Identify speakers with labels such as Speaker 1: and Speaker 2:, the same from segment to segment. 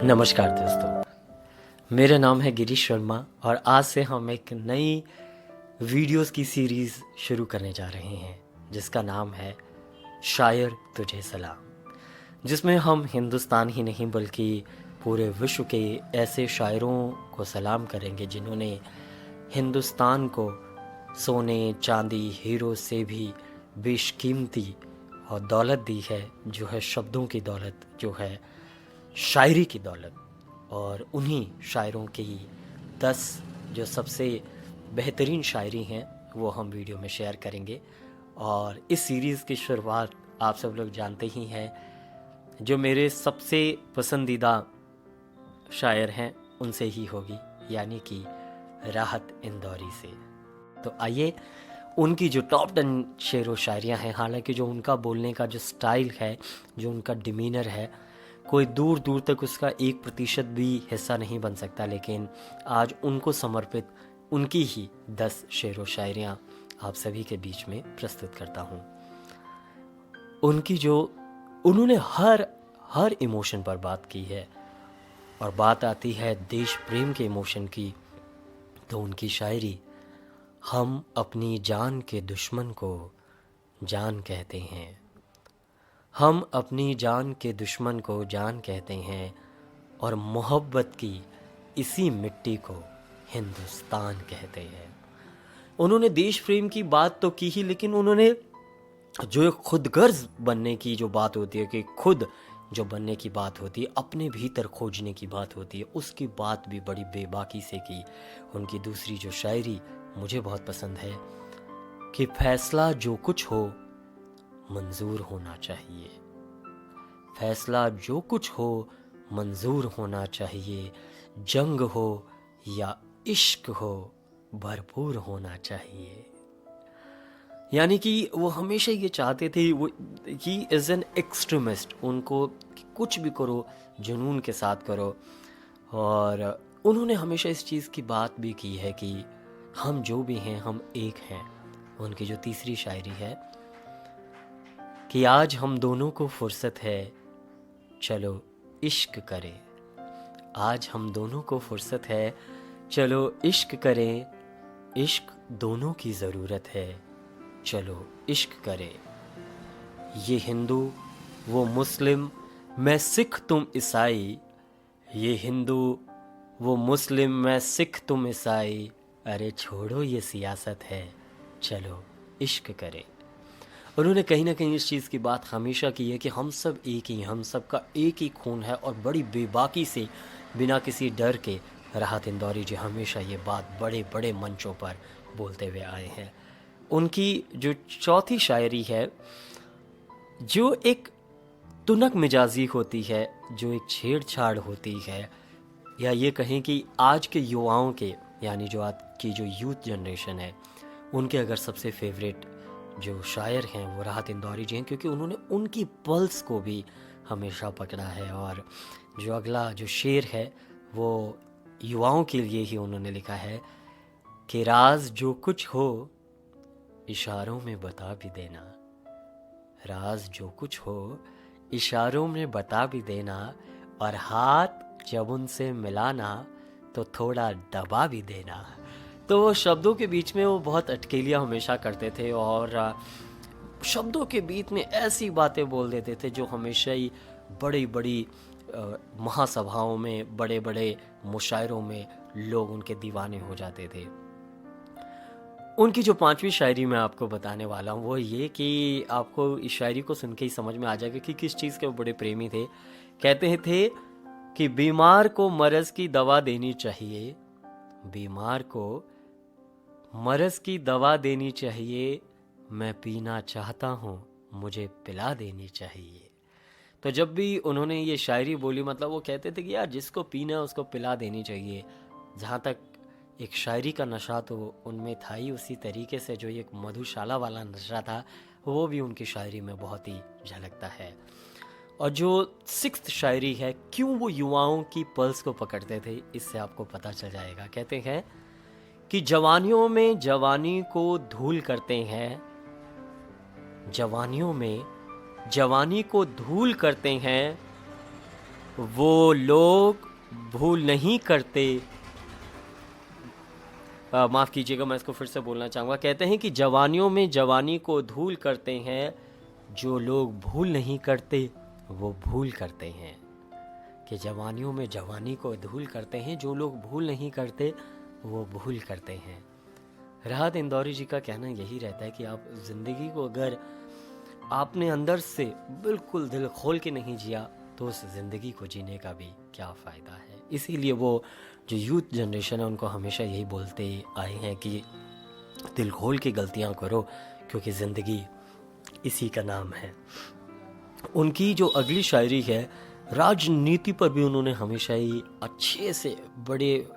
Speaker 1: नमस्कार दोस्तों, मेरा नाम है गिरीश शर्मा और आज से हम एक नई वीडियोस की सीरीज़ शुरू करने जा रहे हैं जिसका नाम है शायर तुझे सलाम, जिसमें हम हिंदुस्तान ही नहीं बल्कि पूरे विश्व के ऐसे शायरों को सलाम करेंगे जिन्होंने हिंदुस्तान को सोने, चांदी, हीरो से भी बेशकीमती और दौलत दी है, जो है शब्दों की दौलत, जो है शायरी की दौलत। और उन्हीं शायरों की 10 जो सबसे बेहतरीन शायरी हैं वो हम वीडियो में शेयर करेंगे। और इस सीरीज़ की शुरुआत आप सब लोग जानते ही हैं, जो मेरे सबसे पसंदीदा शायर हैं उनसे ही होगी, यानी कि राहत इंदौरी से। तो आइए उनकी जो टॉप 10 शेर व शायरियाँ हैं, हालांकि जो उनका बोलने का जो स्टाइल है, जो उनका डिमीनर है, कोई दूर दूर तक उसका 1% भी हिस्सा नहीं बन सकता, लेकिन आज उनको समर्पित उनकी ही 10 शेर व शायरियाँ आप सभी के बीच में प्रस्तुत करता हूँ। उन्होंने हर इमोशन पर बात की है, और बात आती है देश प्रेम के इमोशन की, तो उनकी शायरी हम अपनी जान के दुश्मन को जान कहते हैं, हम अपनी जान के दुश्मन को जान कहते हैं, और मोहब्बत की इसी मिट्टी को हिंदुस्तान कहते हैं। उन्होंने देश प्रेम की बात तो की ही, लेकिन उन्होंने जो एक खुदगर्ज बनने की जो बात होती है, कि खुद जो बनने की बात होती है, अपने भीतर खोजने की बात होती है, उसकी बात भी बड़ी बेबाकी से की। उनकी दूसरी जो शायरी मुझे बहुत पसंद है कि फैसला जो कुछ हो मंजूर होना चाहिए, फैसला जो कुछ हो मंजूर होना चाहिए, जंग हो या इश्क हो भरपूर होना चाहिए। यानी कि वो हमेशा ये चाहते थे, वो ही इज़ एन एक्सट्रीमिस्ट, उनको कुछ भी करो जुनून के साथ करो। और उन्होंने हमेशा इस चीज़ की बात भी की है कि हम जो भी हैं हम एक हैं। उनकी जो तीसरी शायरी है कि आज हम दोनों को फुर्सत है, चलो इश्क करें, आज हम दोनों को फुर्सत है, चलो इश्क करें, इश्क दोनों की ज़रूरत है, चलो इश्क करें। ये हिंदू वो मुस्लिम, मैं सिख तुम ईसाई, ये हिंदू वो मुस्लिम, मैं सिख तुम ईसाई, अरे छोड़ो ये सियासत है, चलो इश्क करें। उन्होंने कहीं ना कहीं इस चीज़ की बात हमेशा की है कि हम सब एक ही हैं, हम सब का एक ही खून है, और बड़ी बेबाकी से बिना किसी डर के राहत इंदौरी जी हमेशा ये बात बड़े बड़े मंचों पर बोलते हुए आए हैं। उनकी जो चौथी शायरी है, जो एक तुनक मिजाजी होती है, जो एक छेड़छाड़ होती है, या ये कहें कि आज के युवाओं के, यानी जो आज की जो यूथ जनरेशन है, उनके अगर सबसे फेवरेट जो शायर हैं वो राहत इंदौरी जी हैं, क्योंकि उन्होंने उनकी पल्स को भी हमेशा पकड़ा है। और जो अगला जो शेर है वो युवाओं के लिए ही उन्होंने लिखा है कि राज जो कुछ हो इशारों में बता भी देना, राज जो कुछ हो इशारों में बता भी देना, और हाथ जब उनसे मिलाना तो थोड़ा दबा भी देना। तो शब्दों के बीच में वो बहुत अटकेलियाँ हमेशा करते थे, और शब्दों के बीच में ऐसी बातें बोल देते थे जो हमेशा ही बड़ी बड़ी महासभाओं में, बड़े बड़े मुशायरों में लोग उनके दीवाने हो जाते थे। उनकी जो पांचवी शायरी मैं आपको बताने वाला हूँ वो ये कि आपको इस शायरी को सुन के ही समझ में आ जाएगा कि किस चीज़ के वो बड़े प्रेमी थे। कहते थे कि बीमार को मरज़ की दवा देनी चाहिए, बीमार को मरज़ की दवा देनी चाहिए, मैं पीना चाहता हूँ मुझे पिला देनी चाहिए। तो जब भी उन्होंने ये शायरी बोली, मतलब वो कहते थे कि यार जिसको पीना है उसको पिला देनी चाहिए। जहाँ तक एक शायरी का नशा तो उनमें था ही, उसी तरीके से जो एक मधुशाला वाला नशा था वो भी उनकी शायरी में बहुत ही झलकता है। और जो 6th शायरी है, क्यों वो युवाओं की पल्स को पकड़ते थे, इससे आपको पता चल जाएगा। कहते हैं कि जवानियों में जवानी को धूल करते हैं, जवानियों में जवानी को धूल करते हैं, वो लोग भूल नहीं करते। माफ़ कीजिएगा, मैं इसको फिर से बोलना चाहूँगा। कहते हैं कि जवानियों में जवानी को धूल करते हैं, जो लोग भूल नहीं करते वो भूल करते हैं। कि जवानियों में जवानी को धूल करते हैं, जो लोग भूल नहीं करते वो भूल करते हैं। राहत इंदौरी जी का कहना यही रहता है कि आप ज़िंदगी को अगर आपने अंदर से बिल्कुल दिल खोल के नहीं जिया तो उस ज़िंदगी को जीने का भी क्या फ़ायदा है। इसीलिए वो जो यूथ जनरेशन है उनको हमेशा यही बोलते आए हैं कि दिल खोल के गलतियां करो, क्योंकि ज़िंदगी इसी का नाम है। उनकी जो अगली शायरी है, राजनीति पर भी उन्होंने हमेशा ही अच्छे से, बड़े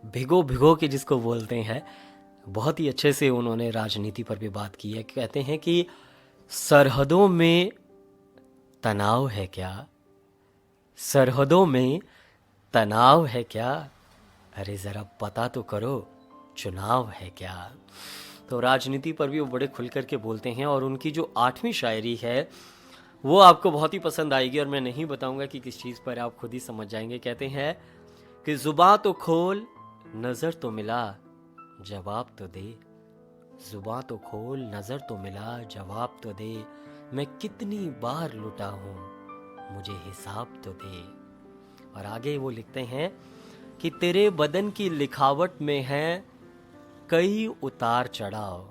Speaker 1: भिगो भिगो के जिसको बोलते हैं, बहुत ही अच्छे से उन्होंने राजनीति पर भी बात की है। कहते हैं कि सरहदों में तनाव है क्या, सरहदों में तनाव है क्या, अरे ज़रा पता तो करो चुनाव है क्या। तो राजनीति पर भी वो बड़े खुल कर के बोलते हैं। और उनकी जो 8वीं शायरी है वो आपको बहुत ही पसंद आएगी, और मैं नहीं बताऊंगा कि किस चीज़ पर, आप खुद ही समझ जाएंगे। कहते हैं कि जुबां तो खोल नज़र तो मिला जवाब तो दे, जुबां तो खोल नज़र तो मिला जवाब तो दे, मैं कितनी बार लुटा हूँ मुझे हिसाब तो दे। और आगे वो लिखते हैं कि तेरे बदन की लिखावट में है कई उतार चढ़ाव,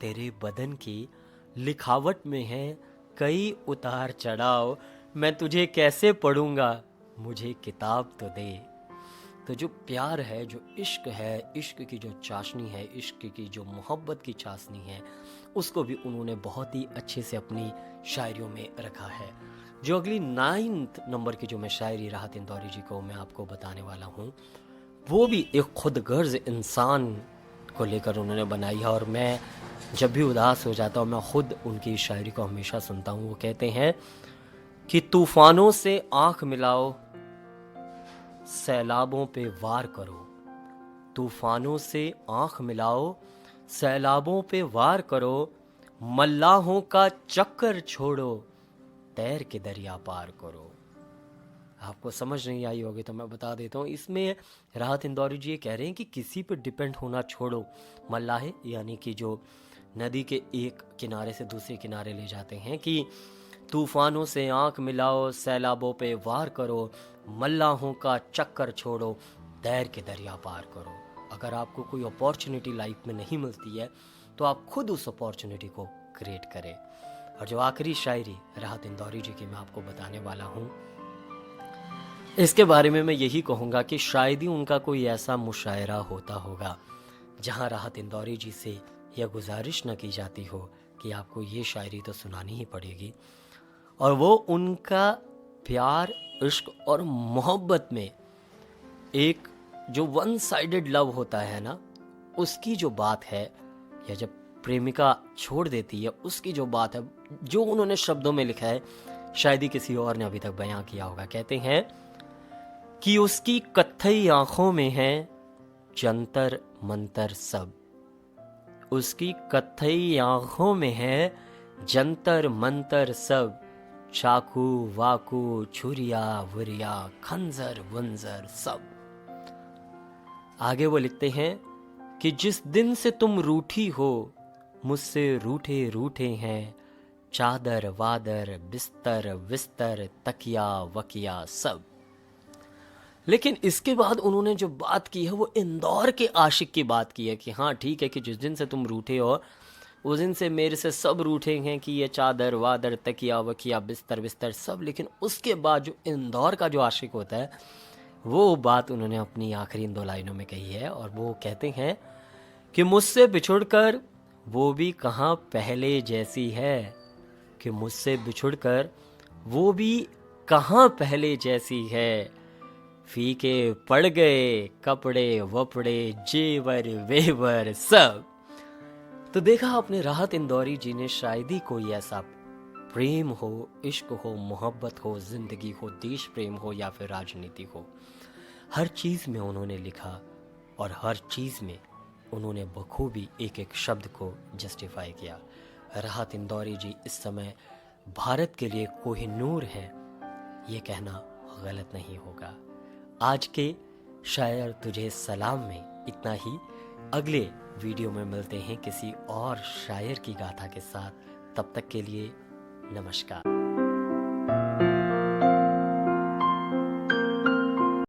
Speaker 1: तेरे बदन की लिखावट में है कई उतार चढ़ाव, मैं तुझे कैसे पढ़ूंगा मुझे किताब तो दे। तो जो प्यार है, जो इश्क है, इश्क की जो चाशनी है, इश्क की जो मोहब्बत की चाशनी है, उसको भी उन्होंने बहुत ही अच्छे से अपनी शायरियों में रखा है। जो अगली 9th नंबर की जो मैं शायरी राहत इंदौरी जी को मैं आपको बताने वाला हूँ, वो भी एक खुदगर्ज इंसान को लेकर उन्होंने बनाई है। और मैं जब भी उदास हो जाता हूँ मैं खुद उनकी शायरी को हमेशा सुनता हूँ। वो कहते हैं कि तूफानों से आंख मिलाओ सैलाबों पे वार करो, तूफानों से आंख मिलाओ सैलाबों पे वार करो, मल्लाहों का चक्कर छोड़ो तैर के दरिया पार करो। आपको समझ नहीं आई होगी तो मैं बता देता हूँ। इसमें राहत इंदौरी जी ये कह रहे हैं कि किसी पर डिपेंड होना छोड़ो। मल्लाहे यानी कि जो नदी के एक किनारे से दूसरे किनारे ले जाते हैं, कि तूफानों से आंख मिलाओ सैलाबों पे वार करो, मल्लाहों का चक्कर छोड़ो तैर के दरिया पार करो। अगर आपको कोई अपॉर्चुनिटी लाइफ में नहीं मिलती है तो आप खुद उस अपॉर्चुनिटी को क्रिएट करें। और जो आखिरी शायरी राहत इंदौरी जी की मैं आपको बताने वाला हूँ, इसके बारे में मैं यही कहूँगा कि शायद ही उनका कोई ऐसा मुशायरा होता होगा जहाँ राहत इंदौरी जी से यह गुजारिश न की जाती हो कि आपको ये शायरी तो सुनानी ही पड़ेगी। और वो उनका प्यार, इश्क और मोहब्बत में एक जो वन साइडेड लव होता है ना, उसकी जो बात है, या जब प्रेमिका छोड़ देती है उसकी जो बात है, जो उन्होंने शब्दों में लिखा है, शायद ही किसी और ने अभी तक बयां किया होगा। कहते हैं कि उसकी कत्थई आंखों में है जंतर मंतर सब, उसकी कत्थई आंखों में है जंतर मंतर सब, चाकू वाकू छुरिया वुरिया खंजर वंजर सब। आगे वो लिखते हैं कि जिस दिन से तुम रूठी हो मुझसे रूठे रूठे हैं, चादर वादर बिस्तर विस्तर तकिया वकिया सब। लेकिन इसके बाद उन्होंने जो बात की है वो इंदौर के आशिक की बात की है कि हाँ ठीक है कि जिस दिन से तुम रूठे हो उस दिन से मेरे से सब रूठे हैं, कि ये चादर वादर तकिया वकिया बिस्तर बिस्तर सब। लेकिन उसके बाद जो इंदौर का जो आशिक होता है वो बात उन्होंने अपनी आखिरी 2 लाइनों में कही है। और वो कहते हैं कि मुझसे बिछुड़कर वो भी कहाँ पहले जैसी है, कि मुझसे बिछुड़कर वो भी कहाँ पहले जैसी है, फीके पड़ गए कपड़े वपड़े जेवर वेवर सब। तो देखा आपने, राहत इंदौरी जी ने शायद ही कोई ऐसा प्रेम हो, इश्क हो, मोहब्बत हो, जिंदगी हो, देश प्रेम हो या फिर राजनीति हो, हर चीज़ में उन्होंने लिखा और हर चीज़ में उन्होंने बखूबी एक एक शब्द को जस्टिफाई किया। राहत इंदौरी जी इस समय भारत के लिए कोहिनूर हैं, ये कहना गलत नहीं होगा। आज के शायर तुझे सलाम में इतना ही। अगले वीडियो में मिलते हैं किसी और शायर की गाथा के साथ। तब तक के लिए नमस्कार।